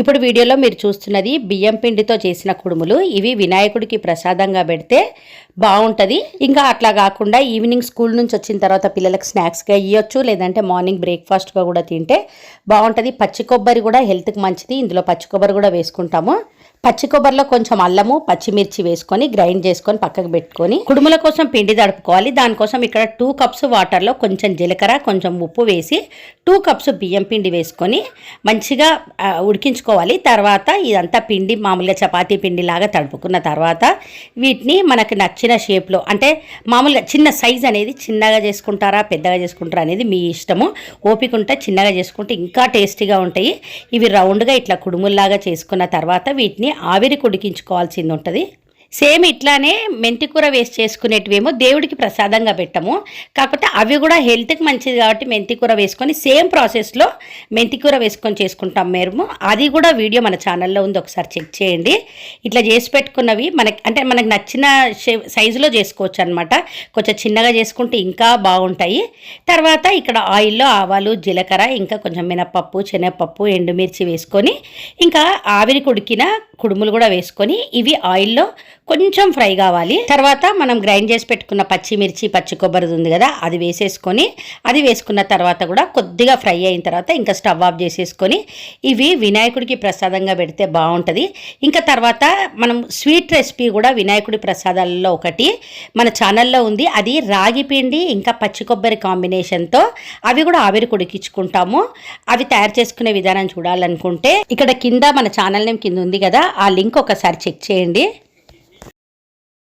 ఇప్పుడు వీడియోలో మీరు చూస్తున్నది బియ్యం పిండితో చేసిన కుడుములు. ఇవి వినాయకుడికి ప్రసాదంగా పెడితే బాగుంటుంది. ఇంకా అట్లా కాకుండా ఈవినింగ్ స్కూల్ నుంచి వచ్చిన తర్వాత పిల్లలకు స్నాక్స్గా ఇవ్వచ్చు, లేదంటే మార్నింగ్ బ్రేక్ఫాస్ట్గా కూడా తింటే బాగుంటుంది. పచ్చి కొబ్బరి కూడా హెల్త్కి మంచిది. ఇందులో పచ్చి కొబ్బరి కూడా వేసుకుంటాము. పచ్చి కొబ్బరిలో కొంచెం అల్లము పచ్చిమిర్చి వేసుకొని గ్రైండ్ చేసుకొని పక్కకు పెట్టుకొని కుడుముల కోసం పిండి తడుపుకోవాలి. దానికోసం ఇక్కడ 2 కప్స్ వాటర్లో కొంచెం జీలకర్ర కొంచెం ఉప్పు వేసి 2 కప్స్ బియ్యం పిండి వేసుకొని మంచిగా ఉడికించుకోవాలి. తర్వాత ఇదంతా పిండి మామూలుగా చపాతీ పిండి లాగా తడుపుకున్న తర్వాత వీటిని మనకు నచ్చిన షేప్లో, అంటే మామూలుగా చిన్న సైజ్ అనేది చిన్నగా చేసుకుంటారా పెద్దగా చేసుకుంటారా అనేది మీ ఇష్టము. ఓపిక ఉంటే చిన్నగా చేసుకుంటే ఇంకా టేస్టీగా ఉంటాయి. ఇవి రౌండ్గా ఇట్లా కుడుముల్లాగా చేసుకున్న తర్వాత వీటిని ఆవిరికి ఉడికించుకోవాల్సింది ఉంటుంది. సేమ్ ఇట్లానే మెంతికూర వేసి చేసుకునేటివేమో దేవుడికి ప్రసాదంగా పెట్టము. కాకపోతే అవి కూడా హెల్త్కి మంచిది కాబట్టి మెంతికూర వేసుకొని సేమ్ ప్రాసెస్లో మెంతికూర వేసుకొని చేసుకుంటాం మేము. అది కూడా వీడియో మన ఛానల్లో ఉంది, ఒకసారి చెక్ చేయండి. ఇట్లా చేసి పెట్టుకున్నవి మనకు నచ్చిన సైజులో చేసుకోవచ్చు అనమాట. కొంచెం చిన్నగా చేసుకుంటే ఇంకా బాగుంటాయి. తర్వాత ఇక్కడ ఆయిల్లో ఆవాలు జీలకర్ర ఇంకా కొంచెం మినపప్పు శనగపప్పు ఎండుమిర్చి వేసుకొని ఇంకా ఆవిరికి ఉడికిన కుడుములు కూడా వేసుకొని ఇవి ఆయిల్లో కొంచెం ఫ్రై కావాలి. తర్వాత మనం గ్రైండ్ చేసి పెట్టుకున్న పచ్చిమిర్చి పచ్చి కొబ్బరి ఉంది కదా, అది వేసేసుకొని అది వేసుకున్న తర్వాత కూడా కొద్దిగా ఫ్రై అయిన తర్వాత ఇంకా స్టవ్ ఆఫ్ చేసేసుకొని ఇవి వినాయకుడికి ప్రసాదంగా పెడితే బాగుంటుంది. ఇంకా తర్వాత మనం స్వీట్ రెసిపీ కూడా వినాయకుడి ప్రసాదాలలో ఒకటి మన ఛానల్లో ఉంది. అది రాగి పిండి ఇంకా పచ్చి కొబ్బరి కాంబినేషన్తో అవి కూడా ఆవిరికి ఉడికించుకుంటాము. అవి తయారు చేసుకునే విధానం చూడాలనుకుంటే ఇక్కడ కింద మన ఛానల్ నేమ్ కింద ఉంది కదా, ఆ లింక్ ఒకసారి చెక్ చేయండి.